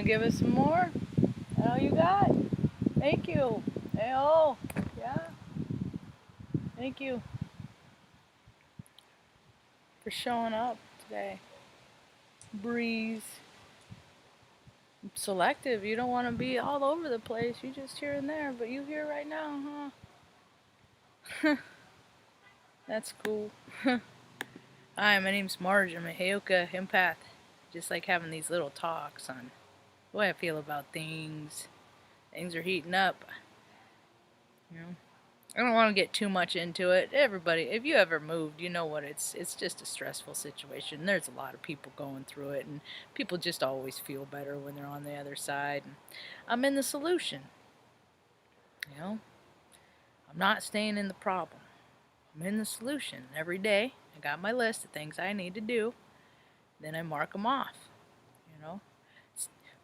give us some more? That's all you got? Thank you. Hey, oh, yeah. Thank you for showing up today. Breeze. Selective. You don't want to be all over the place. You just here and there, but you here right now, huh? That's cool. Hi, my name's Marge. I'm a Heyoka empath. Just like having these little talks on the way I feel about things. Things are heating up. You know, I don't want to get too much into it. Everybody, if you ever moved, you know what it's just a stressful situation. There's a lot of people going through it, and people just always feel better when they're on the other side. And I'm in the solution. You know, I'm not staying in the problem. I'm in the solution. Every day, I got my list of things I need to do. Then I mark them off. You know,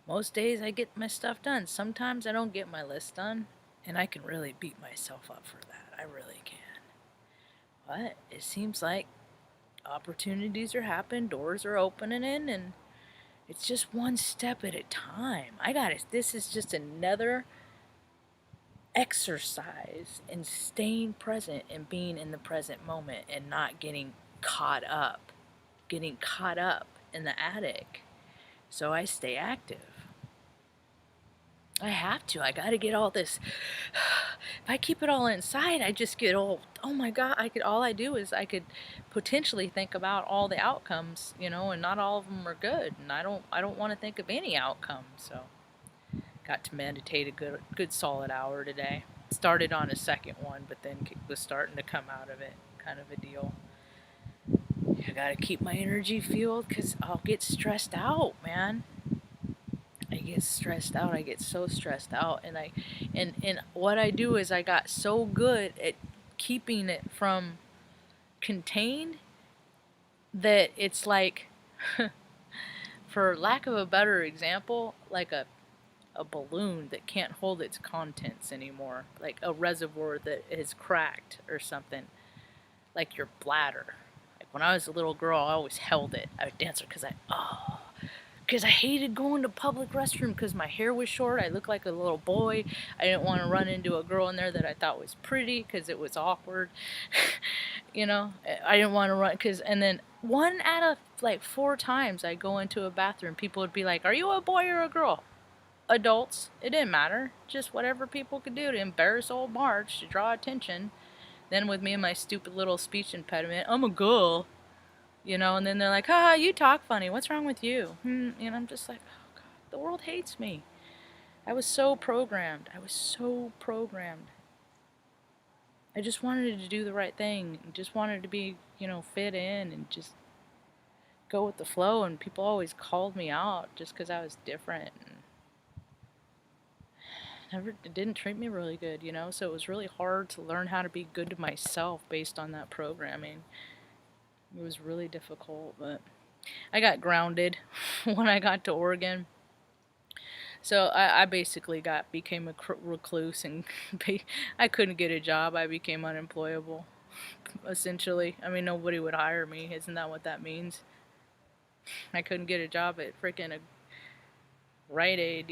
most days I get my stuff done. Sometimes I don't get my list done, and I can really beat myself up for that. I really can. But it seems like opportunities are happening, doors are opening in, and it's just one step at a time. This is just another exercise in staying present and being in the present moment and not getting caught up in the attic. So I stay active. I have to. I gotta get all this. If I keep it all inside, I just get all, oh my God, all I do is I could potentially think about all the outcomes, and not all of them are good. And I don't want to think of any outcome. So got to meditate a good solid hour today. Started on a second one, but then was starting to come out of it, kind of a deal. I gotta keep my energy fueled because I'll get stressed out, man. I get stressed out. I get so stressed out, and what I do is I got so good at keeping it from contained that it's like, for lack of a better example, like a balloon that can't hold its contents anymore, like a reservoir that is cracked or something, like your bladder. Like when I was a little girl, I always held it. I would dance because I hated going to public restroom because my hair was short. I looked like a little boy. I didn't want to run into a girl in there that I thought was pretty because it was awkward. I didn't want to run and then one out of like 4 times I go into a bathroom, people would be like, "Are you a boy or a girl?" Adults, it didn't matter. Just whatever people could do to embarrass old Marge, to draw attention. Then with me and my stupid little speech impediment, I'm a girl. And then they're like, you talk funny. What's wrong with you? I'm just like, oh God, the world hates me. I was so programmed. I just wanted to do the right thing. Just wanted to be, fit in and just go with the flow. And people always called me out just because I was different. And it didn't treat me really good, So it was really hard to learn how to be good to myself based on that programming. It was really difficult, but I got grounded when I got to Oregon. So I basically became a recluse, and I couldn't get a job. I became unemployable, essentially. I mean, nobody would hire me. Isn't that what that means? I couldn't get a job at freaking a Rite Aid,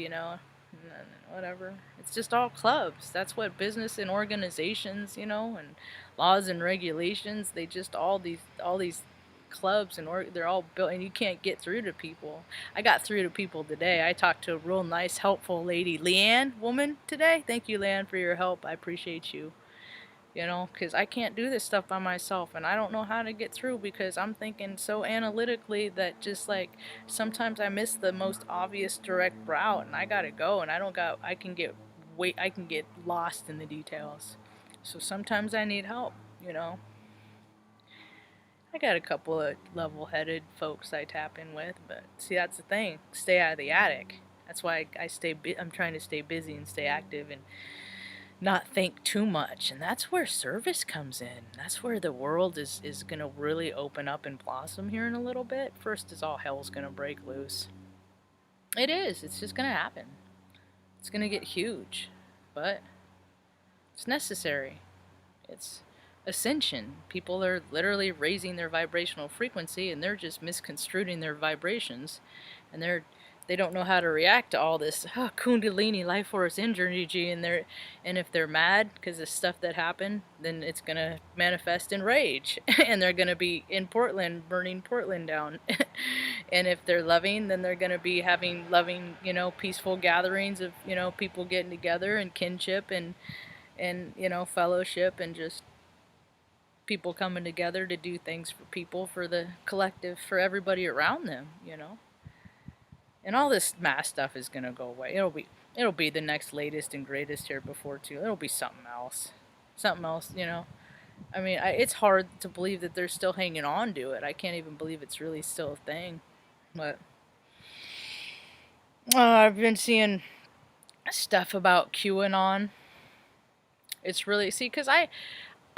whatever. It's just all clubs. That's what business and organizations, and laws and regulations. They just all these clubs, and they're all built, and you can't get through to people. I got through to people today. I talked to a real nice, helpful lady, Leanne, woman, today. Thank you, Leanne, for your help. I appreciate you. Because I can't do this stuff by myself, and I don't know how to get through because I'm thinking so analytically that just like sometimes I miss the most obvious direct route, and I gotta go, and I can get lost in the details. So sometimes I need help. I got a couple of level-headed folks I tap in with, but see, that's the thing. Stay out of the attic. That's why I'm trying to stay busy and stay active and not think too much. And that's where service comes in. That's where the world is going to really open up and blossom here in a little bit. First is all hell's going to break loose. It is. It's just going to happen. It's going to get huge. But it's necessary. It's ascension. People are literally raising their vibrational frequency, and they're just misconstruing their vibrations, and they're They don't know how to react to all this kundalini life force energy, and if they're mad because of stuff that happened, then it's gonna manifest in rage, and they're gonna be in Portland burning Portland down. And if they're loving, then they're gonna be having loving, peaceful gatherings of people getting together and kinship and fellowship and just people coming together to do things for people, for the collective, for everybody around them. And all this mass stuff is gonna go away. It'll be the next latest and greatest here before too. It'll be something else. Something else. I mean, it's hard to believe that they're still hanging on to it. I can't even believe it's really still a thing. But I've been seeing stuff about QAnon. It's really see because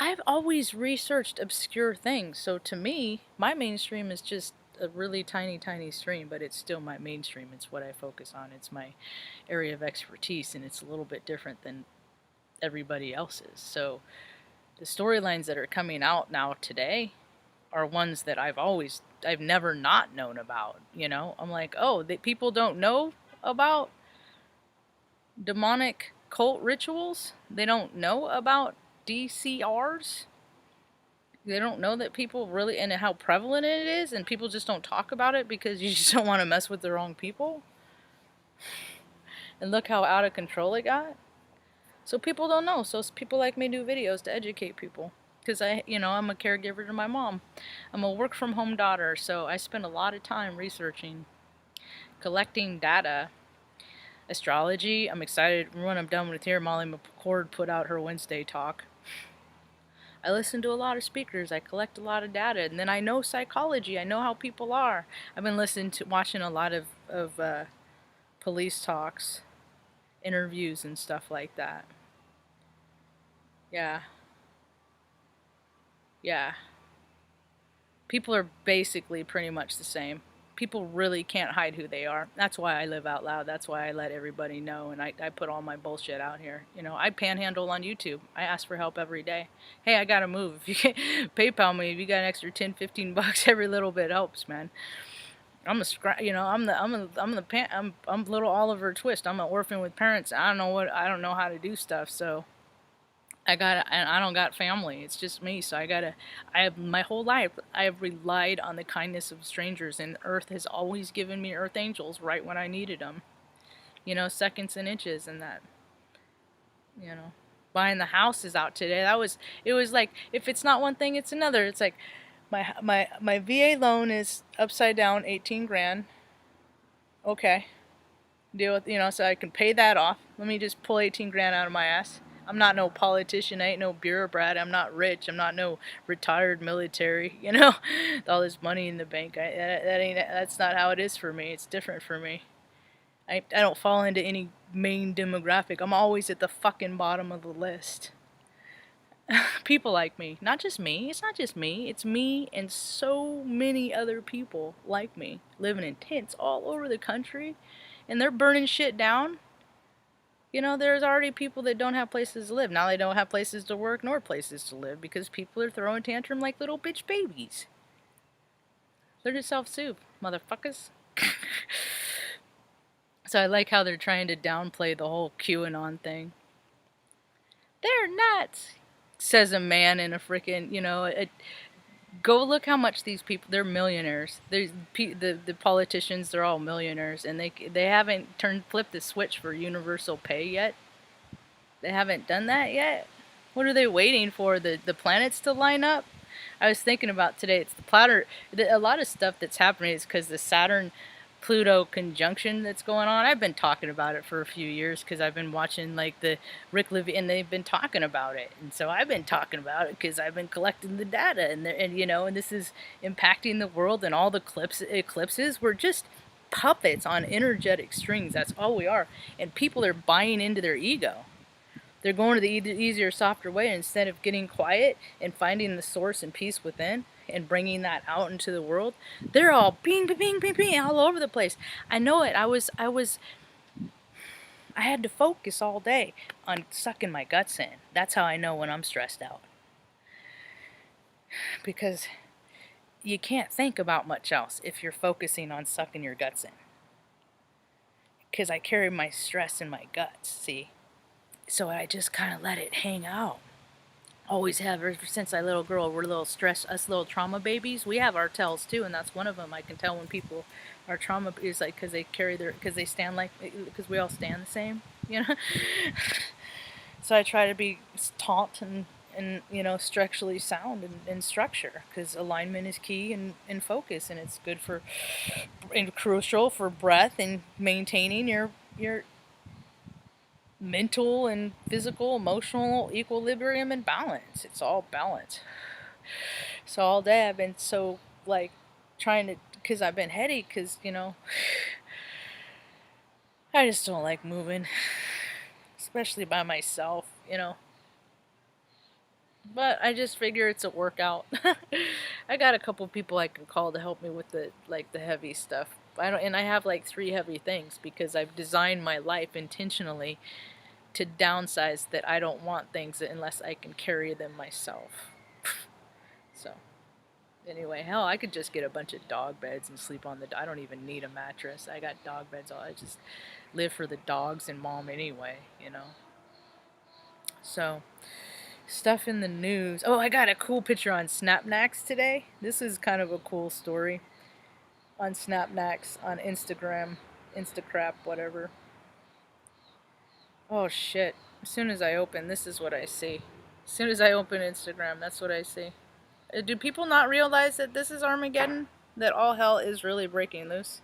I've always researched obscure things. So to me, my mainstream is just a really tiny, tiny stream, but it's still my mainstream. It's what I focus on. It's my area of expertise, and it's a little bit different than everybody else's. So the storylines that are coming out now today are ones that I've never not known about. I'm like, oh, people don't know about demonic cult rituals. They don't know about DCRs. They don't know that people really, and how prevalent it is, and people just don't talk about it because you just don't want to mess with the wrong people. And look how out of control it got. So people don't know. So people like me do videos to educate people. Because I'm a caregiver to my mom. I'm a work from home daughter, so I spend a lot of time researching, collecting data. Astrology, I'm excited. When I'm done with here, Molly McCord put out her Wednesday talk. I listen to a lot of speakers. I collect a lot of data, and then I know psychology. I know how people are. I've been watching a lot of police talks, interviews, and stuff like that. Yeah, yeah. People are basically pretty much the same. People really can't hide who they are. That's why I live out loud. That's why I let everybody know, and I put all my bullshit out here. I panhandle on YouTube. I ask for help every day. Hey, I gotta move. If you can PayPal me, if you got an extra 10, 15 bucks, every little bit helps, man. I'm little Oliver Twist. I'm an orphan with parents. I don't know how to do stuff, so I don't got family. It's just me. So I have my whole life, I have relied on the kindness of strangers, and Earth has always given me Earth angels right when I needed them. Seconds and inches, and that, you know, buying the house is out today. It was like, if it's not one thing, it's another. It's like, my VA loan is upside down, 18 grand. Okay. Deal with, so I can pay that off. Let me just pull 18 grand out of my ass. I'm not no politician. I ain't no bureaucrat. I'm not rich. I'm not no retired military. All this money in the bank. That's not how it is for me. It's different for me. I don't fall into any main demographic. I'm always at the fucking bottom of the list. People like me. Not just me. It's not just me. It's me and so many other people like me, living in tents all over the country, and they're burning shit down. There's already people that don't have places to live. Now they don't have places to work nor places to live because people are throwing tantrum like little bitch babies. They're just self-soothe, motherfuckers. So I like how they're trying to downplay the whole QAnon thing. They're nuts, says a man in a freaking, go look how much these people, they're millionaires. The politicians, they're all millionaires, and they haven't flipped the switch for universal pay yet. They haven't done that yet. What are they waiting for? The planets to line up? I was thinking about today, it's the platter. A lot of stuff that's happening is because the Saturn Pluto conjunction that's going on. I've been talking about it for a few years because I've been watching like the Rick Levy, and they've been talking about it, and so I've been talking about it because I've been collecting the data, and this is impacting the world, and all the eclipses were just puppets on energetic strings. That's all we are, and people are buying into their ego. They're going to the easier, softer way instead of getting quiet and finding the source and peace within and bringing that out into the world. They're all bing, bing, bing, bing, bing, all over the place. I know it. I had to focus all day on sucking my guts in. That's how I know when I'm stressed out. Because you can't think about much else if you're focusing on sucking your guts in. because I carry my stress in my guts, see? So I just kind of let it hang out. Always have, ever since I little girl, we're little stress, us little trauma babies. We have our tells too, and that's one of them. I can tell when people are trauma is like because they carry their, because they stand like, because we all stand the same, you know. So I try to be taut and you know, structurally sound in structure, because alignment is key and focus, and it's good for and crucial for breath and maintaining your mental and physical, emotional equilibrium and balance. It's all balance. So all day I've been so like trying to, because I've been heady, because you know, I just don't like moving, especially by myself, you know. But I just figure it's a workout. I got a couple people I can call to help me with the like the heavy stuff. I don't, and I have like 3 heavy things because I've designed my life intentionally to downsize that I don't want things unless I can carry them myself. So, anyway, hell, I could just get a bunch of dog beds and sleep on the. I don't even need a mattress. I got dog beds. I just live for the dogs and mom anyway, you know. So, stuff in the news. Oh, I got a cool picture on Snapnax today. This is kind of a cool story on Snapnax on Instagram, Instacrap, whatever. Oh shit. As soon as I open, this is what I see. As soon as I open Instagram, that's what I see. Do people not realize that this is Armageddon? That all hell is really breaking loose?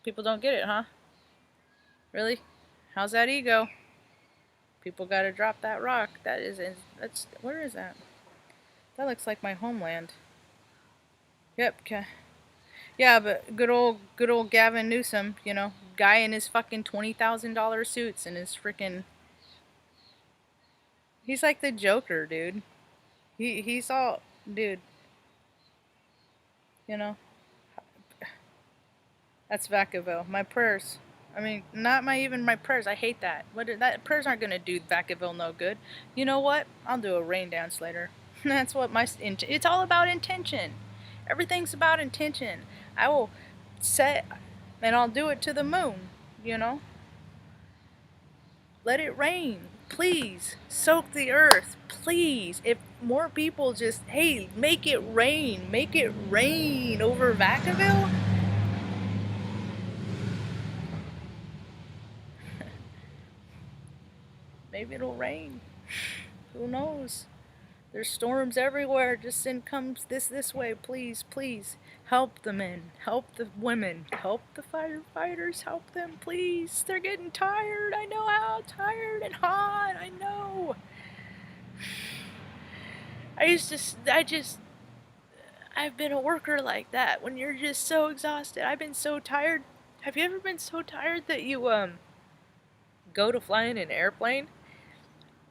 People don't get it, huh? Really? How's that ego? People gotta drop that rock. That's, where is that? That looks like my homeland. Yep, okay. Yeah, but good old Gavin Newsom, you know, guy in his fucking $20,000 suits and his freaking. He's like the Joker, dude. He's all, dude. You know, that's Vacaville. My prayers. I mean, not my prayers. I hate that. That prayers aren't gonna do Vacaville no good. You know what? I'll do a rain dance later. That's what it's all about intention. Everything's about intention. I will set, and I'll do it to the moon. You know. Let it rain. Please. Soak the earth. Please. If more people just, hey, make it rain. Make it rain over Vacaville. Maybe it'll rain. Who knows? There's storms everywhere. Just send comes this way, please, please. Help the men, help the women, help the firefighters, help them, please. They're getting tired. I know how tired and hot. I know. I've been a worker like that. When you're just so exhausted, I've been so tired. Have you ever been so tired that you go to fly in an airplane?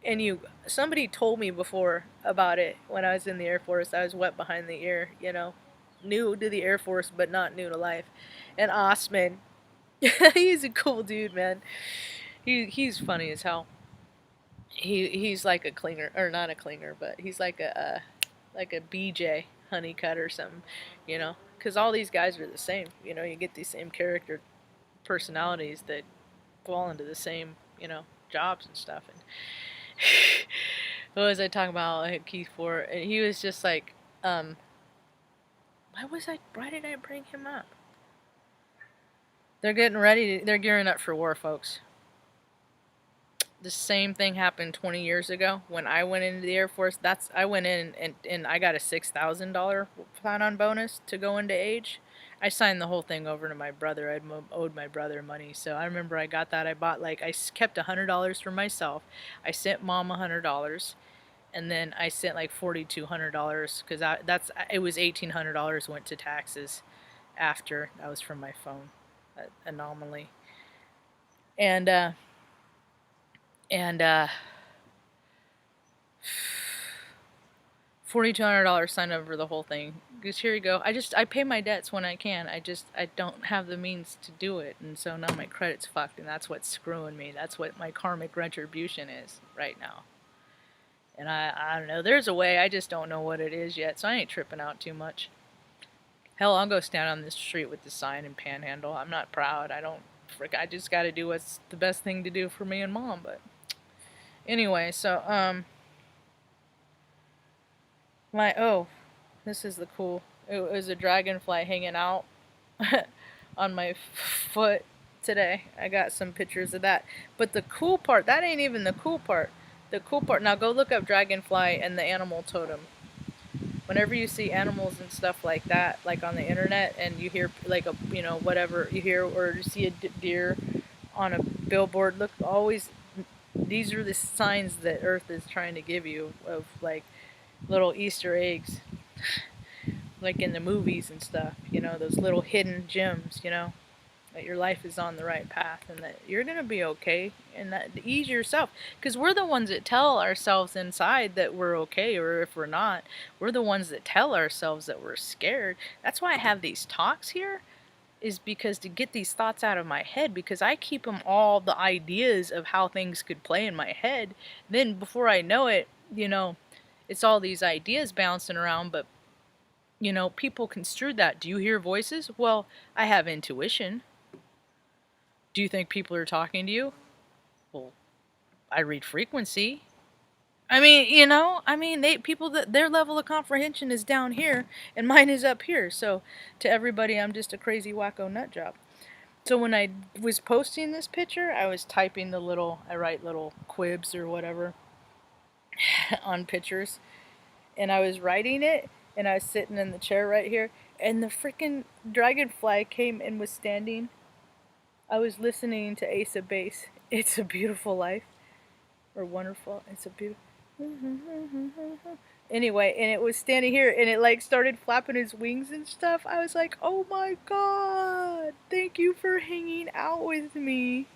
And somebody told me before about it when I was in the Air Force. I was wet behind the ear, you know, new to the Air Force, but not new to life. And Osman, he's a cool dude, man. He's funny as hell. He's like a clinger, or not a clinger, but he's like a BJ honeycut or something, you know. Because all these guys are the same, you know. You get these same character personalities that fall into the same, you know, jobs and stuff. And what was I talking about? Keith Ford, and he was just like, why did I bring him up? They're getting ready. They're gearing up for war, folks. The same thing happened 20 years ago when I went into the Air Force. I went in and I got a $6,000 sign-on bonus to go into age. I signed the whole thing over to my brother. I'd owed my brother money, so I remember I got that. I kept $100 for myself. I sent mom $100, and then I sent like $4,200 because it was $1,800 went to taxes after. That was from my phone, anomaly, and $4,200 signed up for the whole thing. Because here you go. I pay my debts when I can. I don't have the means to do it, and so now my credit's fucked, and that's what's screwing me. That's what my karmic retribution is right now. And I don't know. There's a way. I just don't know what it is yet, so I ain't tripping out too much. Hell, I'll go stand on this street with the sign and panhandle. I'm not proud. I don't frick, I just got to do what's the best thing to do for me and Mom. But anyway, so this is the cool. It was a dragonfly hanging out on my foot today. I got some pictures of that. But the cool part, that ain't even the cool part. The cool part, now go look up dragonfly and the animal totem. Whenever you see animals and stuff like that, like on the internet, and you hear like a, whatever you hear, or you see a deer on a billboard, look, always, these are the signs that Earth is trying to give you of like little Easter eggs, like in the movies and stuff, those little hidden gems, that your life is on the right path and that you're going to be okay, and that ease yourself, because we're the ones that tell ourselves inside that we're okay, or if we're not, we're the ones that tell ourselves that we're scared. That's why I have these talks here, is because to get these thoughts out of my head, because I keep them all, the ideas of how things could play in my head. Then before I know it, it's all these ideas bouncing around, but people construe that. Do you hear voices? Well, I have intuition. Do you think people are talking to you? Well, I read frequency. I mean, people, that their level of comprehension is down here and mine is up here. So to everybody, I'm just a crazy wacko nut job. So when I was posting this picture, I was typing I write little quibs or whatever on pictures, and I was writing it, and I was sitting in the chair right here, and the freaking dragonfly came and was standing. I was listening to Ace of Base. It's a Beautiful Life. Or Wonderful. It's a beautiful. Anyway, and it was standing here, and it like started flapping its wings and stuff. I was like, oh my god, thank you for hanging out with me.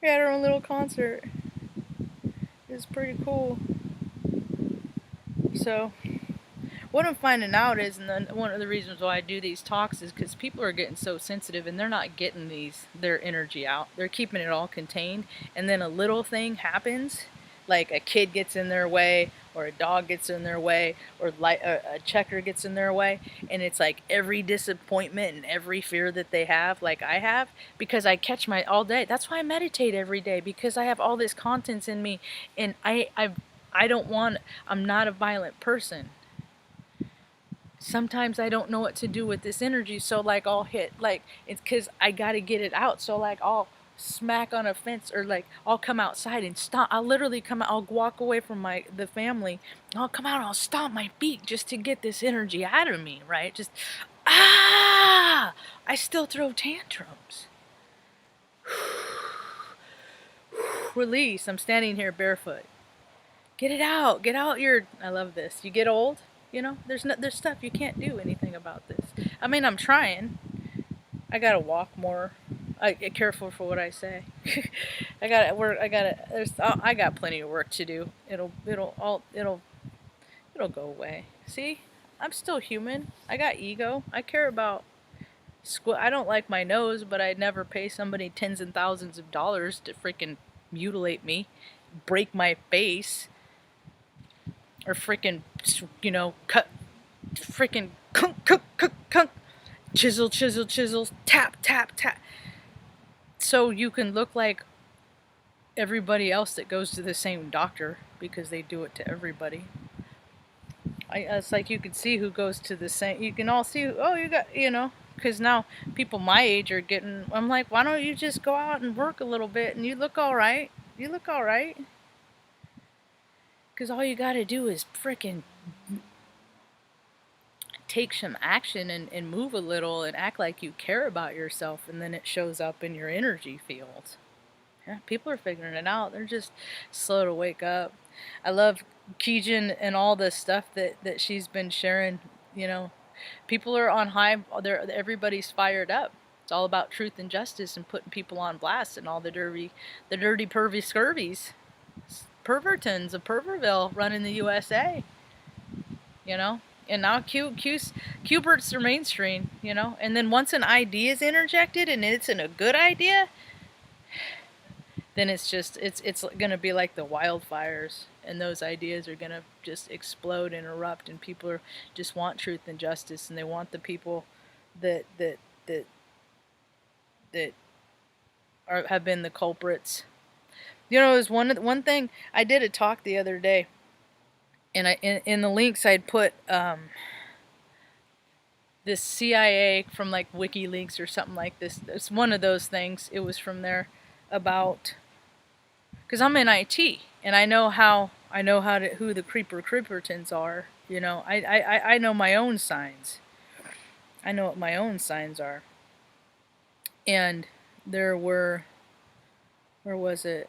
We had our own little concert. It was pretty cool. So, what I'm finding out is, and then one of the reasons why I do these talks is because people are getting so sensitive and they're not getting their energy out. They're keeping it all contained, and then a little thing happens, like a kid gets in their way, or a dog gets in their way, or a checker gets in their way, and it's like every disappointment and every fear that they have, like I have, because I catch my all day. That's why I meditate every day, because I have all this contents in me, and I don't want. I'm not a violent person. Sometimes I don't know what to do with this energy, so like I'll hit, like, it's because I gotta get it out, so like I'll smack on a fence, or like I'll come outside and stop. I'll literally come out, I'll walk away from the family, I'll come out and I'll stomp my feet just to get this energy out of me, right? Just I still throw tantrums. Release. I'm standing here barefoot. Get it out. Get out your. I love this. You get old, There's stuff you can't do anything about this. I mean, I'm trying. I gotta walk more. I get careful for what I say. I gotta work. I got plenty of work to do. It'll go away. See, I'm still human. I got ego. I care about. I don't like my nose, but I'd never pay somebody tens and thousands of dollars to freaking mutilate me, break my face, or freaking, cut, freaking, kunk, chisel, tap, tap, tap. So you can look like everybody else that goes to the same doctor, because they do it to everybody. It's like you can see who goes to the same, you can all see, you got, because now people my age are getting, I'm like, why don't you just go out and work a little bit and you look alright? You look alright. Because all you gotta do is freaking take some action and move a little and act like you care about yourself, and then it shows up in your energy field. Yeah, people are figuring it out. They're just slow to wake up. I love Keegan and all the stuff that she's been sharing. People are on high. Everybody's fired up. It's all about truth and justice and putting people on blast, and all the dirty pervy scurvies. Pervertons of Perverville running the USA, and now Q-Berts are mainstream, and then once an idea is interjected and it's a good idea, then it's gonna be like the wildfires, and those ideas are gonna just explode and erupt, and people just want truth and justice, and they want the people that have been the culprits. You know, there's one thing I did a talk the other day, and in the links I'd put this CIA from like WikiLeaks or something like this. It's one of those things. It was from there about, because I'm in IT and I know who the creepertons are. You know, I know my own signs. I know what my own signs are. And there were, where was it?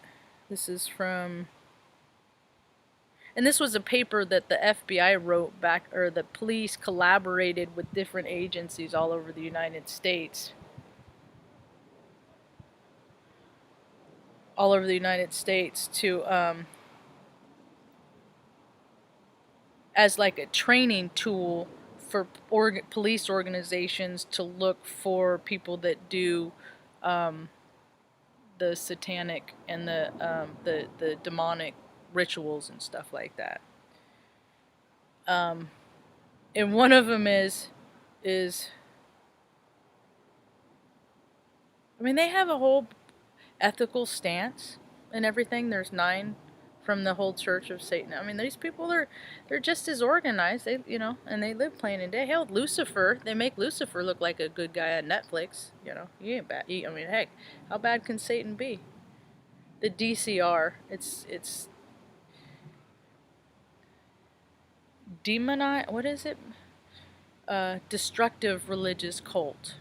This is from, and this was a paper that the FBI wrote back, or the police collaborated with different agencies all over the United States. All over the United States to, as like a training tool for police organizations to look for people that do the satanic and the demonic rituals and stuff like that. And one of them is I mean, they have a whole ethical stance and everything. There's 9 from the whole Church of Satan. I mean, these people they're just as organized. They, you know, and they live plain and day. Hell, Lucifer, they make Lucifer look like a good guy on Netflix. You know, he ain't bad. I mean, heck, how bad can Satan be? The DCR, it's demonize. What is it? Destructive religious cult.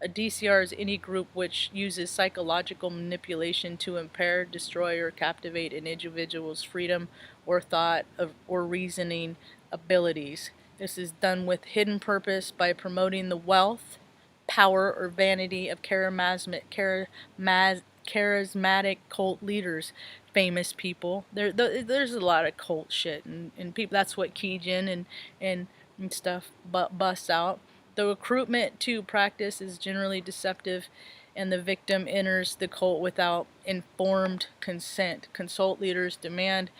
A DCR is any group which uses psychological manipulation to impair, destroy, or captivate an individual's freedom or thought or reasoning abilities. This is done with hidden purpose by promoting the wealth, power, or vanity of charismatic cult leaders, famous people. There's a lot of cult shit, and people. That's what Keijin and stuff busts out. The recruitment to practice is generally deceptive, and the victim enters the cult without informed consent. Cult leaders demand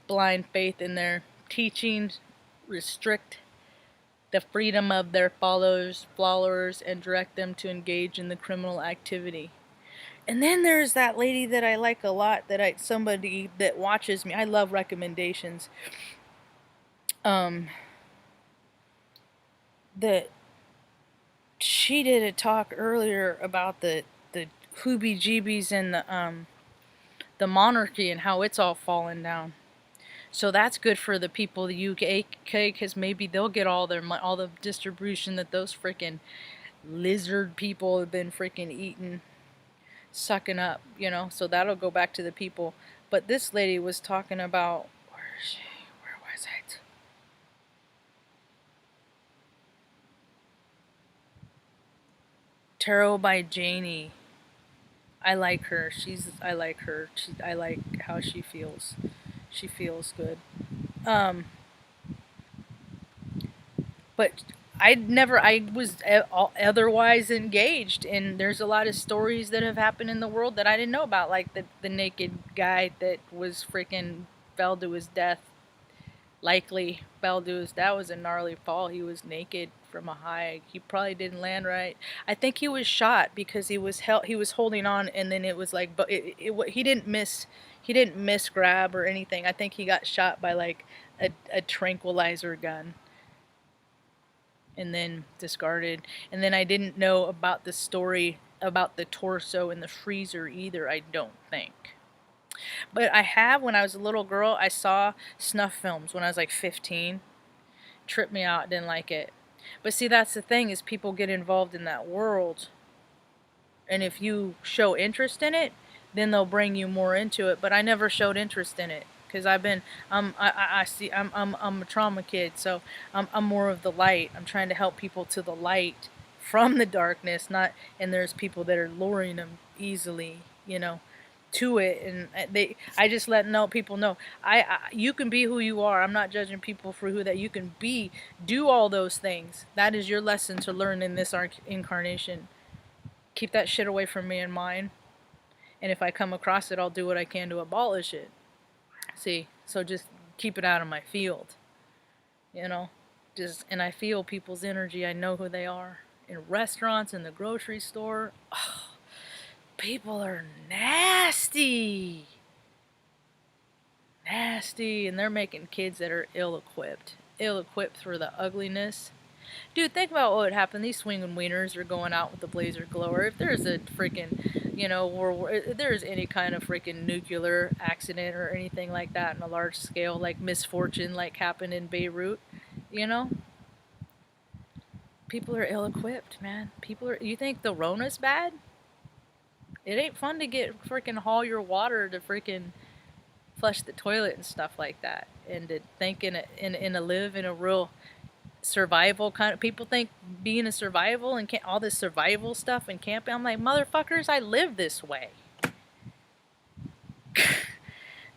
blind faith in their teachings, restrict the freedom of their followers, and direct them to engage in the criminal activity. And then there's that lady that I like a lot, somebody that watches me. I love recommendations. That she did a talk earlier about the hoobie-jeebies and the monarchy and how it's all fallen down. So that's good for the people of the UK, because maybe they'll get all the distribution that those freaking lizard people have been freaking eating, sucking up, you know. So that'll go back to the people. But this lady was talking about, where is she? Where was it? Tarot by Janie. I like her. I like her. I like how she feels. She feels good. But I was otherwise engaged, and there's a lot of stories that have happened in the world that I didn't know about, like the naked guy that was freaking fell to his death. Likely fell to his, that was a gnarly fall. He was naked from a high. He probably didn't land right. I think he was shot because he was holding on, and then it was like, but he didn't miss grab or anything. I think he got shot by like a tranquilizer gun and then discarded. And then I didn't know about the story about the torso in the freezer either, I don't think. But I have, when I was a little girl, I saw snuff films when I was like 15. Tripped me out, didn't like it. But see, that's the thing, is people get involved in that world, and if you show interest in it, then they'll bring you more into it. But I never showed interest in it, because I'm a trauma kid, so I'm more of the light. I'm trying to help people to the light from the darkness, not, and there's people that are luring them easily, you know, to it, and I just let people know, you can be who you are. I'm not judging people for who that you can be. Do all those things. That is your lesson to learn in this incarnation. Keep that shit away from me and mine, and if I come across it, I'll do what I can to abolish it. See, so just keep it out of my field, you know. And I feel people's energy. I know who they are in restaurants, in the grocery store. Oh, People are nasty. Nasty. And they're making kids that are ill-equipped. Ill-equipped for the ugliness. Dude, think about what would happen. These swinging wieners are going out with the blazer glower. If there's a freaking, if there's any kind of freaking nuclear accident or anything like that on a large scale, like misfortune like happened in Beirut, you know? People are ill-equipped, man. You think the Rona's bad? It ain't fun to get freaking haul your water to freaking flush the toilet and stuff like that. And to think live in a real survival kind of, people think being a survival and all this survival stuff and camping. I'm like, motherfuckers, I live this way.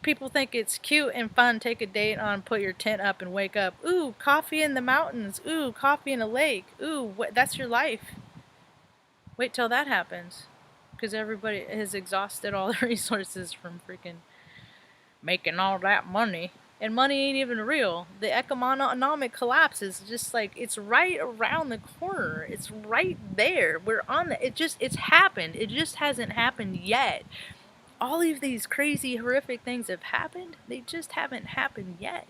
People think it's cute and fun. Take a date on, put your tent up and wake up. Ooh, coffee in the mountains. Ooh, coffee in a lake. Ooh, that's your life. Wait till that happens. Because everybody has exhausted all the resources from freaking making all that money. And money ain't even real. The economic collapse is just like, it's right around the corner. It's right there. We're on it's happened. It just hasn't happened yet. All of these crazy, horrific things have happened. They just haven't happened yet.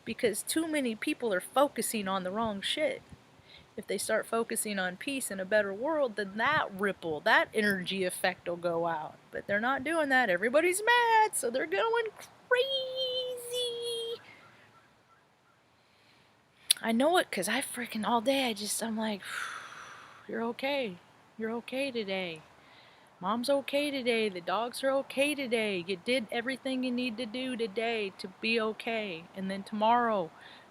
Because too many people are focusing on the wrong shit. If they start focusing on peace and a better world, then that energy effect will go out. But they're not doing that. Everybody's mad, so they're going crazy. I know it because I freaking all day, I'm like, you're okay. You're okay today. Mom's okay today. The dogs are okay today. You did everything you need to do today to be okay. And then tomorrow,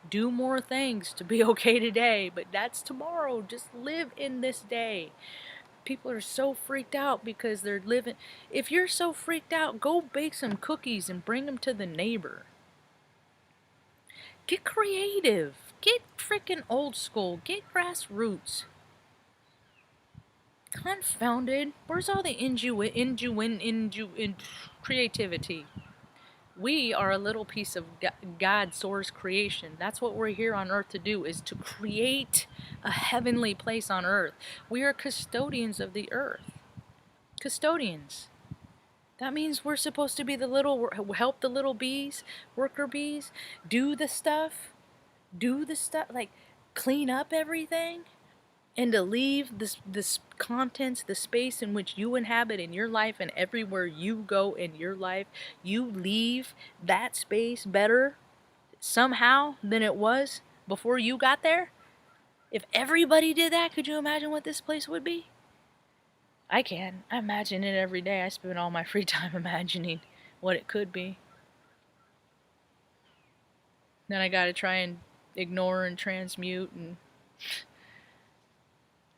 do more things to be okay today. But that's tomorrow. Just live in this day. People are so freaked out because they're living. If you're so freaked out, go bake some cookies and bring them to the neighbor. Get creative. Get freaking old school. Get grassroots. Confounded. Where's all the creativity? We are a little piece of God's source creation. That's what we're here on earth to do, is to create a heavenly place on earth. We are custodians of the earth. Custodians. That means we're supposed to be help the little bees, worker bees, do the stuff, like clean up everything. And to leave this contents, the space in which you inhabit in your life, and everywhere you go in your life, you leave that space better somehow than it was before you got there. If everybody did that, could you imagine what this place would be? I can. I imagine it every day. I spend all my free time imagining what it could be. Then I gotta try and ignore and transmute and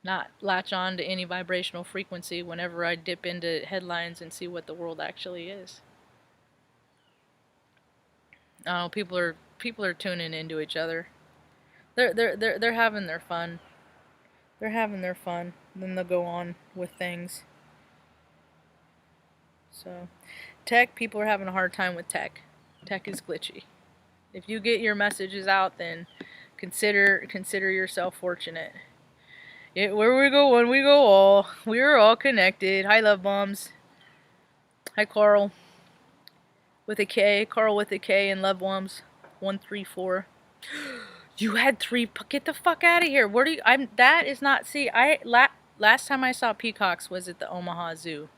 not latch on to any vibrational frequency whenever I dip into headlines and see what the world actually is. Oh, people are tuning into each other. They're having their fun. They're having their fun. Then they'll go on with things. So, people are having a hard time with tech. Tech is glitchy. If you get your messages out, then consider yourself fortunate. Where we go, when we go all. We're all connected. Hi, love bombs. Hi, Carl. With a K. Carl with a K and love bombs. 134. You had 3. Get the fuck out of here. Where do you? That is not. See, last time I saw peacocks was at the Omaha Zoo.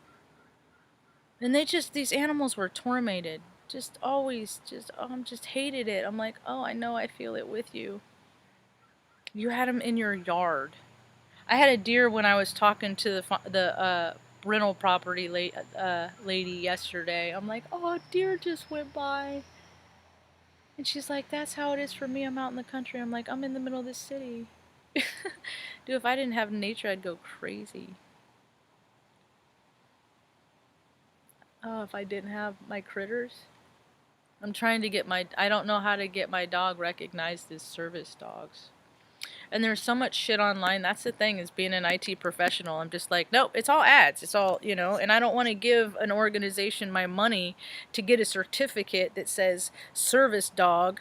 And these animals were tormented. Hated it. I'm like, oh, I know, I feel it with you. You had them in your yard. I had a deer when I was talking to the rental property lady yesterday. I'm like, oh, a deer just went by. And she's like, that's how it is for me. I'm out in the country. I'm like, I'm in the middle of the city. Dude, if I didn't have nature, I'd go crazy. Oh, if I didn't have my critters. I'm trying to get I don't know how to get my dog recognized as service dogs. And there's so much shit online. That's the thing, is being an IT professional. I'm just like, nope, it's all ads. It's all, and I don't want to give an organization my money to get a certificate that says service dog.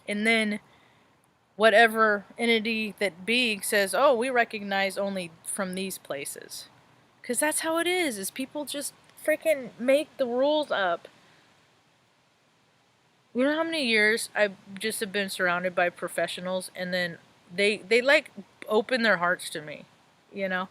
And then whatever entity that says, oh, we recognize only from these places. Because that's how it is people just freaking make the rules up. You know how many years I just have been surrounded by professionals, and then they like open their hearts to me, you know,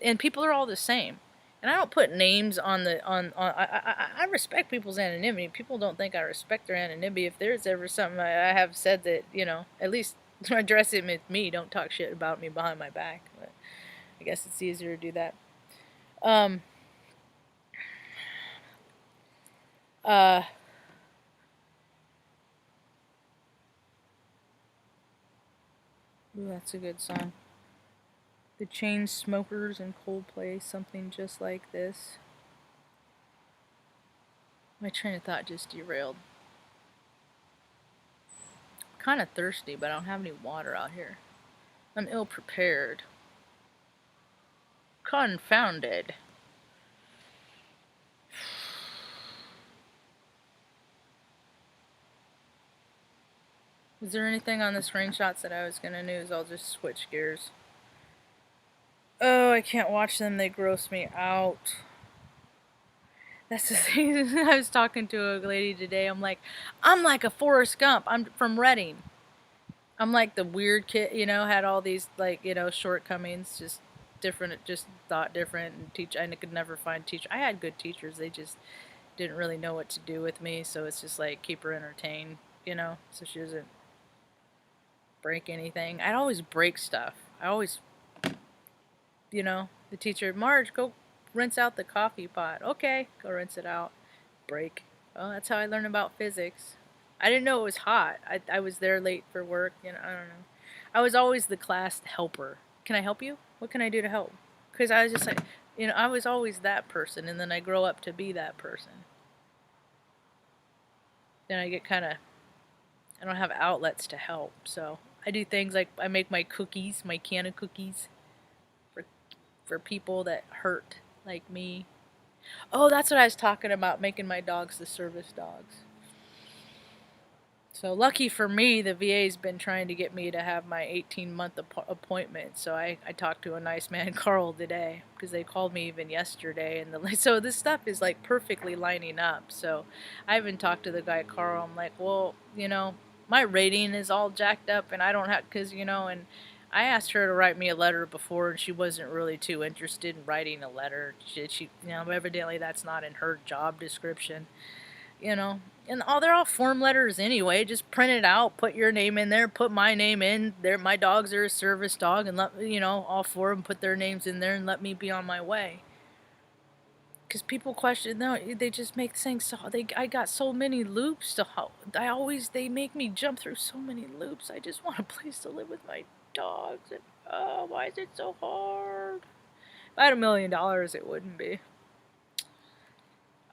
and people are all the same. And I don't put names on the on I respect people's anonymity. People don't think I respect their anonymity. If there's ever something I have said that, you know, at least address it with me. Don't talk shit about me behind my back. But I guess it's easier to do that. Um. Uh. Ooh, that's a good song. The Chain Smokers and Coldplay, something just like this. My train of thought just derailed. I'm kind of thirsty, but I don't have any water out here. I'm ill prepared. Confounded. Is there anything on the screenshots that I was gonna use? I'll just switch gears. Oh, I can't watch them. They gross me out. That's the thing. I was talking to a lady today. I'm like a Forrest Gump. I'm from Reading. I'm like the weird kid, you know, had all these, like, you know, shortcomings, just different, just thought different, and I could never find teacher. I had good teachers. They just didn't really know what to do with me. So it's just like, keep her entertained, you know, so she doesn't break anything. I'd always break stuff. I always, you know, the teacher, Marge, go rinse out the coffee pot. Okay, go rinse it out. Break. Well, that's how I learned about physics. I didn't know it was hot. I was there late for work, you know, I don't know. I was always the class helper. Can I help you? What can I do to help? Because I was just like, you know, I was always that person, and then I grow up to be that person. Then I get kind of, I don't have outlets to help, so I do things like I make my cookies, my can of cookies, for for people that hurt like me. Oh, that's what I was talking about, making my dogs the service dogs. So lucky for me, the VA's been trying to get me to have my 18-month appointment. So I talked to a nice man, Carl, today, because they called me even yesterday. And so this stuff is like perfectly lining up. So I even talked to the guy, Carl. I'm like, well, you know, my rating is all jacked up, and I don't have, because, you know, and I asked her to write me a letter before, and she wasn't really too interested in writing a letter. You know, evidently that's not in her job description, you know. And they're all form letters anyway. Just print it out, put your name in there, put my name in there. My dogs are a service dog, and let, you know, all four of them put their names in there and let me be on my way. Because people question, no, they just make things so. I got so many loops to. They make me jump through so many loops. I just want a place to live with my dogs. And oh, why is it so hard? If I had $1 million, it wouldn't be.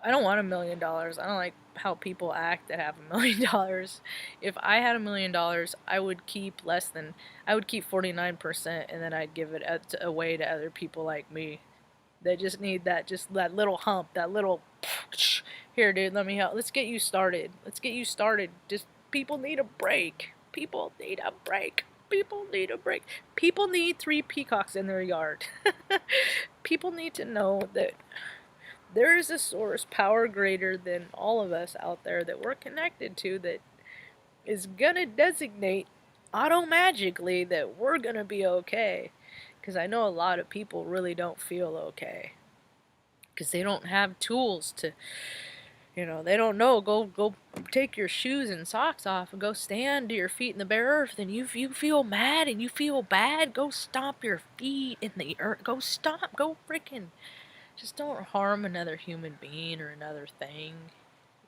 I don't want $1 million. I don't like how people act that have $1 million. If I had $1 million, I would keep 49%, and then I'd give it away to other people like me. They just need just that little hump, that little, here, dude, let me help. Let's get you started. Just, people need a break. People need a break. People need a break. People need 3 peacocks in their yard. People need to know that there is a source power greater than all of us out there that we're connected to, that is gonna designate automagically that we're gonna be okay. Because I know a lot of people really don't feel okay. Because they don't have tools to, you know, they don't know. Go take your shoes and socks off and go stand to your feet in the bare earth. And you feel mad and you feel bad, go stomp your feet in the earth. Go stomp. Go freaking. Just don't harm another human being or another thing,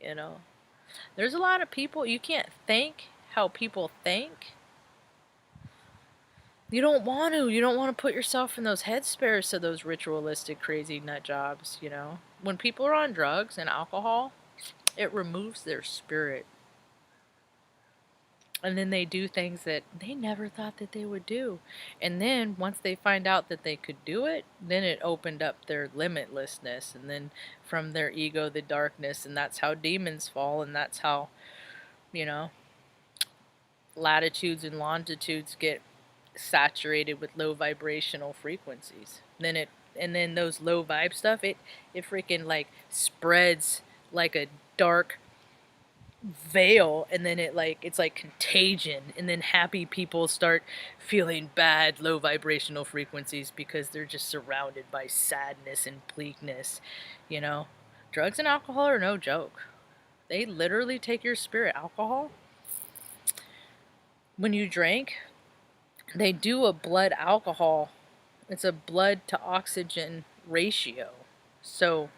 you know. There's a lot of people, you can't think how people think. You don't want to. You don't want to put yourself in those headspaces of those ritualistic, crazy nut jobs, you know. When people are on drugs and alcohol, it removes their spirit. And then they do things that they never thought that they would do. And then once they find out that they could do it, then it opened up their limitlessness. And then from their ego, the darkness. And that's how demons fall. And that's how, you know, latitudes and longitudes get saturated with low vibrational frequencies. Then it and then those low vibe stuff, it freaking like spreads like a dark veil, and then it's like contagion, and then happy people start feeling bad low vibrational frequencies because they're just surrounded by sadness and bleakness, you know. Drugs and alcohol are no joke. They literally take your spirit. Alcohol, when you drink, they do a blood alcohol, it's a blood to oxygen ratio. So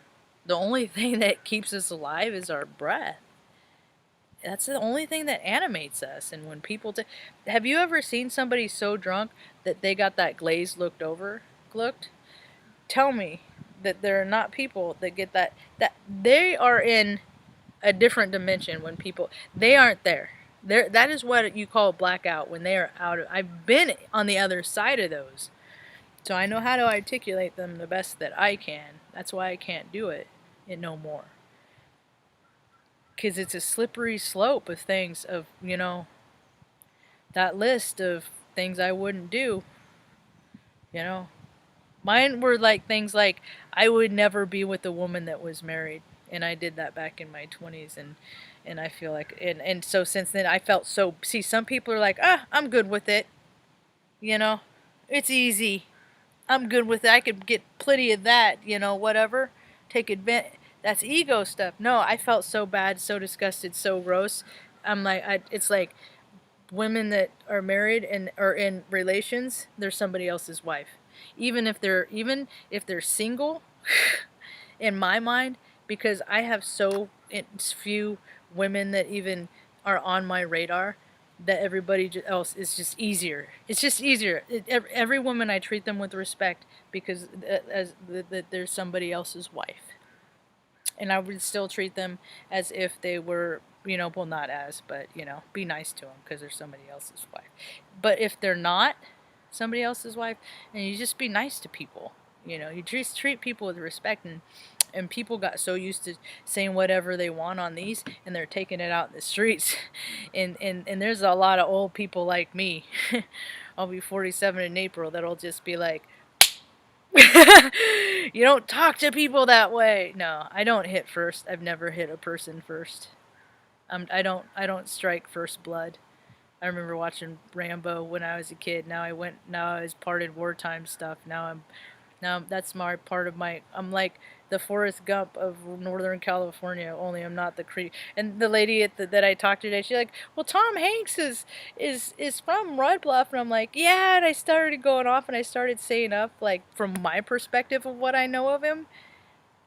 the only thing that keeps us alive is our breath. That's the only thing that animates us. And when people have you ever seen somebody so drunk that they got that glazed looked? Tell me that there are not people that get that they are in a different dimension when people they aren't there. There, that is what you call blackout, when they are out of. I've been on the other side of those, so I know how to articulate them the best that I can. That's why I can't do it no more. Because it's a slippery slope of things, of, that list of things I wouldn't do, you know. Mine were like things like, I would never be with a woman that was married. And I did that back in my 20s. And I feel like, and so since then I felt so, see, some people are like, I'm good with it. You know, it's easy. I'm good with it. I could get plenty of that, whatever. Take advantage. That's ego stuff. No, I felt so bad, so disgusted, so gross. I'm like, it's like women that are married and are in relations, they're somebody else's wife. Even if they're single, in my mind, because I have so few women that even are on my radar, that everybody else is just easier. It's just easier. Every woman, I treat them with respect because that there's somebody else's wife, and I would still treat them as if they were, well, not as, but be nice to them because they're somebody else's wife. But if they're not somebody else's wife, and you just be nice to people, you just treat people with respect. And people got so used to saying whatever they want on these, and they're taking it out in the streets. And there's a lot of old people like me. I'll be 47 in April, that'll just be like, you don't talk to people that way. No, I don't hit first. I've never hit a person first. I don't strike first blood. I remember watching Rambo when I was a kid. Now I was part in wartime stuff. Now that's my part of my. I'm like the Forrest Gump of Northern California. Only I'm not the Cree. And the lady that I talked to today, she's like, "Well, Tom Hanks is from Red Bluff," and I'm like, "Yeah." And I started going off, and I started saying up like from my perspective of what I know of him.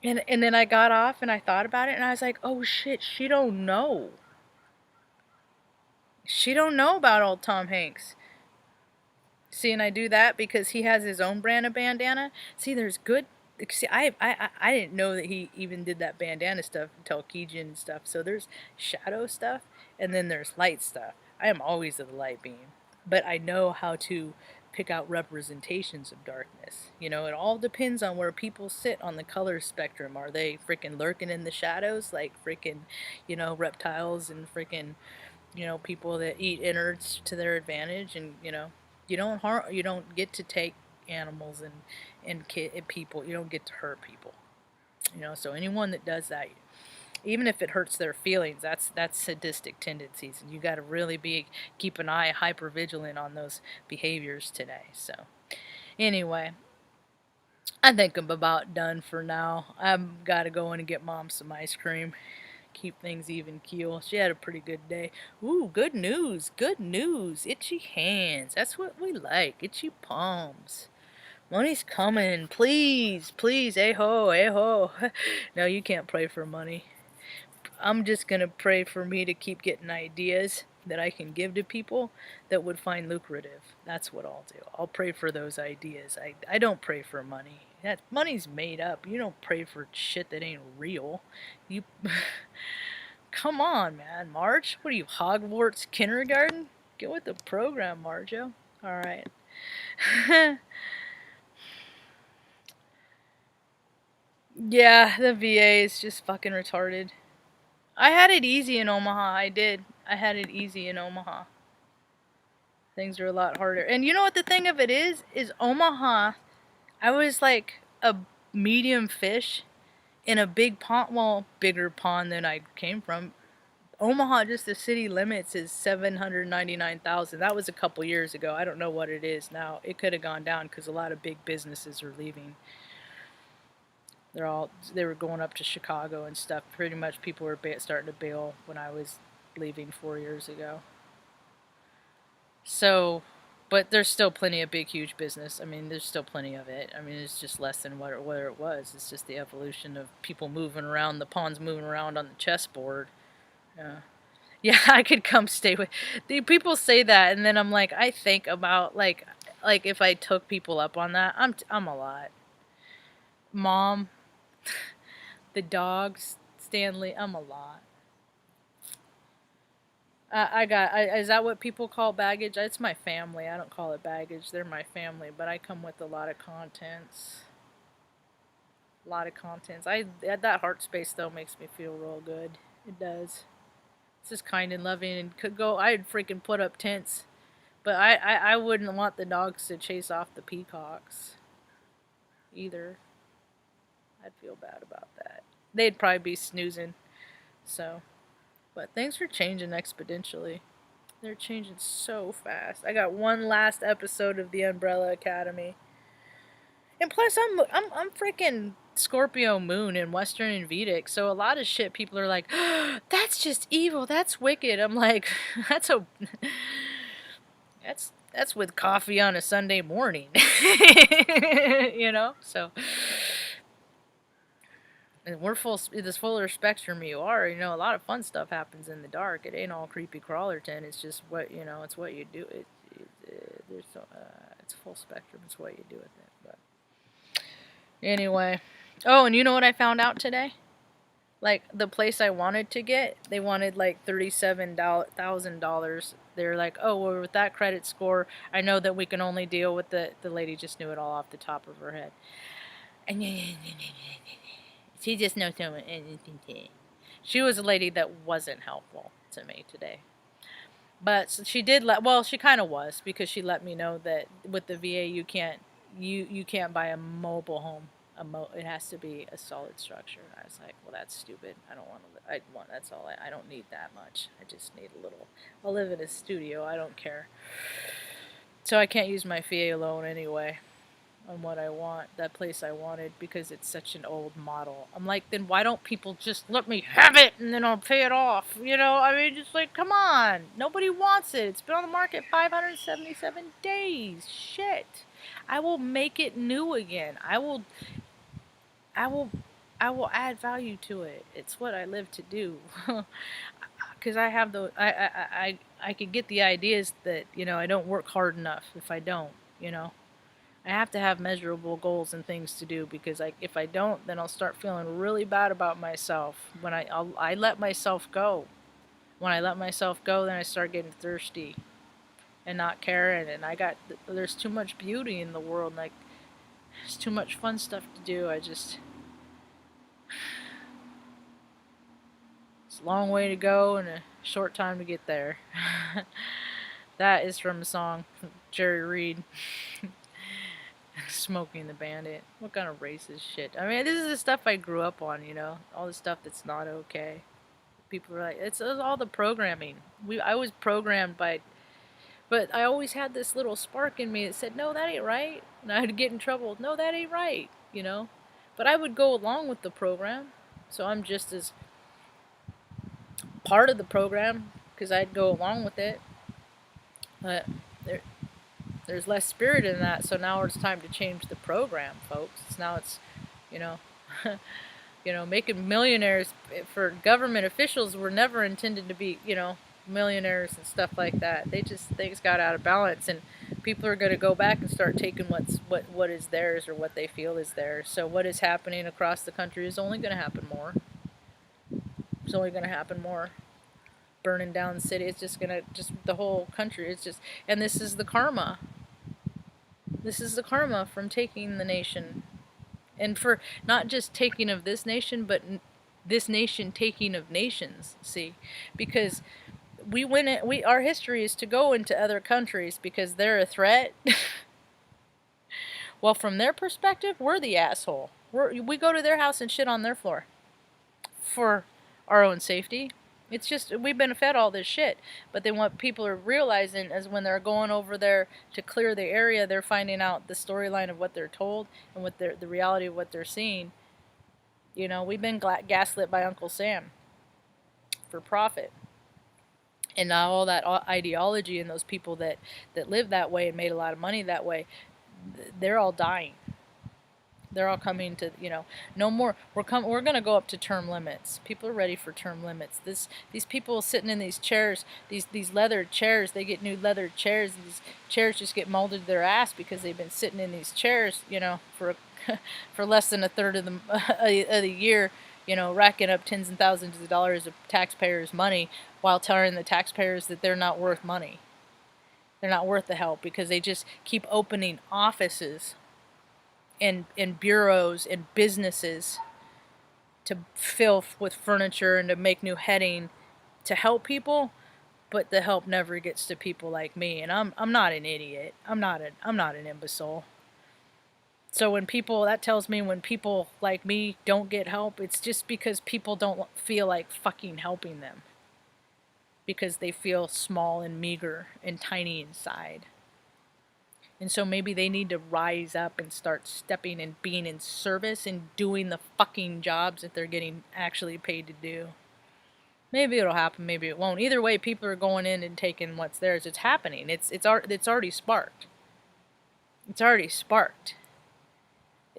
And then I got off, and I thought about it, and I was like, "Oh shit, she don't know. She don't know about old Tom Hanks." See, and I do that because he has his own brand of bandana. See, there's good. See, I didn't know that he even did that bandana stuff until Keijin and stuff. So there's shadow stuff, and then there's light stuff. I am always of the light beam, but I know how to pick out representations of darkness. It all depends on where people sit on the color spectrum. Are they freaking lurking in the shadows like freaking, reptiles and freaking, people that eat innards to their advantage, and you don't get to take animals and people. You don't get to hurt people. So anyone that does that, even if it hurts their feelings, that's sadistic tendencies, and you got to really keep an eye hyper vigilant on those behaviors today. So anyway, I think I'm about done for now. I've got to go in and get Mom some ice cream. Keep things even keel. She had a pretty good day. Ooh, good news. Good news. Itchy hands. That's what we like. Itchy palms. Money's coming. Please, please. Hey-ho, hey-ho. No, you can't pray for money. I'm just going to pray for me to keep getting ideas that I can give to people that would find lucrative. That's what I'll do. I'll pray for those ideas. I don't pray for money. That money's made up. You don't pray for shit that ain't real. You come on, man. Marge, what are you, Hogwarts kindergarten? Get with the program, Marjo. All right. Yeah, the VA is just fucking retarded. I had it easy in Omaha. I did. I had it easy in Omaha. Things are a lot harder. And you know what the thing of it is? Is Omaha, I was like, a medium fish in a big pond, well, bigger pond than I came from. Omaha, just the city limits is 799,000. That was a couple years ago. I don't know what it is now. It could have gone down because a lot of big businesses are leaving. They were going up to Chicago and stuff. Pretty much people were starting to bail when I was leaving 4 years ago. So, but there's still plenty of big, huge business. I mean, there's still plenty of it. I mean, it's just less than what it was. It's just the evolution of people moving around, the pawns moving around on the chessboard. Yeah. Yeah, I could come stay with. The people say that, and then I'm like, I think about like if I took people up on that, I'm a lot. Mom, the dogs, Stanley, I'm a lot. Is that what people call baggage? It's my family. I don't call it baggage. They're my family, but I come with a lot of contents. A lot of contents. That heart space though makes me feel real good. It does. It's just kind and loving and could go. I'd freaking put up tents, but I wouldn't want the dogs to chase off the peacocks either. I'd feel bad about that. They'd probably be snoozing. So, but things are changing exponentially. They're changing so fast. I got one last episode of the Umbrella Academy. And plus I'm freaking Scorpio moon in Western and Vedic, so a lot of shit people are like, oh, that's just evil, that's wicked. I'm like, that's a that's with coffee on a Sunday morning. You know? So and we're this fuller spectrum you are, you know, a lot of fun stuff happens in the dark. It ain't all creepy crawlerton. It's just what, you know, it's what you do. It's full spectrum. It's what you do with it. But anyway. Oh, and you know what I found out today? Like, the place I wanted to get, they wanted like $37,000. They're like, oh, well, with that credit score, I know that we can only deal with the lady just knew it all off the top of her head. And she just knows so much. She was a lady that wasn't helpful to me today. But she did she kind of was, because she let me know that with the VA you can't buy a mobile home. It has to be a solid structure. I was like, well, that's stupid. I don't want to. That's all. I don't need that much. I just need a little. I'll live in a studio. I don't care. So I can't use my VA loan anyway on what I want, that place I wanted, because it's such an old model. I'm like, then why don't people just let me have it and then I'll pay it off? You know, I mean, just like, come on. Nobody wants it. It's been on the market 577 days. Shit. I will make it new again. I will add value to it. It's what I live to do. Because I have I could get the ideas that, you know, I don't work hard enough if I don't, you know. I have to have measurable goals and things to do, because if I don't, then I'll start feeling really bad about myself. When I let myself go. When I let myself go, then I start getting thirsty and not caring. And there's too much beauty in the world. Like, there's too much fun stuff to do. It's a long way to go and a short time to get there. That is from a song from Jerry Reed. Smoking the Bandit. What kind of racist shit? I mean, this is the stuff I grew up on, you know? All the stuff that's not okay. People are like, it's all the programming. I was programmed by, but I always had this little spark in me that said, no, that ain't right. And I had to get in trouble. No, that ain't right, you know? But I would go along with the program. So I'm just as part of the program, because I'd go along with it. But there's less spirit in that, so now it's time to change the program, folks. It's you know, you know, making millionaires for government officials were never intended to be, you know, millionaires and stuff like that. Things got out of balance, and people are going to go back and start taking what is theirs, or what they feel is theirs. So what is happening across the country is only going to happen more. It's only going to happen more. Burning down the city. It's just the whole country. It's just, and this is the karma. This is the karma from taking the nation. And for not just taking of this nation, but this nation taking of nations, see? Because our history is to go into other countries because they're a threat. Well, from their perspective, we're the asshole. We go to their house and shit on their floor for our own safety. It's just, we've been fed all this shit. But then what people are realizing is when they're going over there to clear the area, they're finding out the storyline of what they're told and what the reality of what they're seeing. You know, we've been gaslit by Uncle Sam for profit. And now all that ideology and those people that live that way and made a lot of money that way, they're all dying. They're all coming to, you know, no more. We're going to go up to term limits. People are ready for term limits. These people sitting in these chairs, these leather chairs, they get new leather chairs. And these chairs just get molded to their ass because they've been sitting in these chairs, you know, for for less than a third of the year, you know, racking up tens and thousands of dollars of taxpayers' money while telling the taxpayers that they're not worth money. They're not worth the help because they just keep opening offices and bureaus and businesses to fill with furniture and to make new heading to help people, but the help never gets to people like me. And I'm not an idiot. I'm not an imbecile. So when people, that tells me when people like me don't get help, it's just because people don't feel like fucking helping them. Because they feel small and meager and tiny inside. And so maybe they need to rise up and start stepping and being in service and doing the fucking jobs that they're getting actually paid to do. Maybe it'll happen, maybe it won't. Either way, people are going in and taking what's theirs. It's happening. It's already sparked. It's already sparked.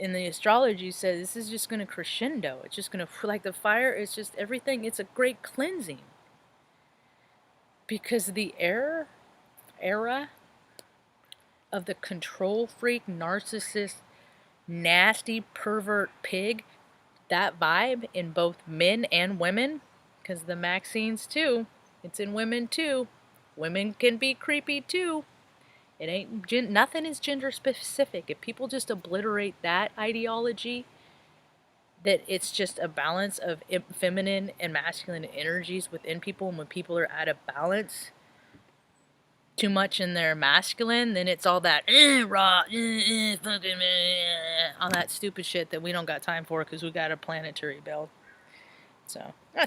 And the astrology says this is just going to crescendo. It's just going to, like the fire, it's just everything. It's a great cleansing. Because the era of the control freak, narcissist, nasty, pervert pig, that vibe in both men and women, because the Maxine's too, it's in women too. Women can be creepy too. It ain't, nothing is gender specific. If people just obliterate that ideology, that it's just a balance of feminine and masculine energies within people, and when people are out of balance, too much in their masculine, then it's all that raw, fucking, all that stupid shit that we don't got time for because we got a planetary build. So that's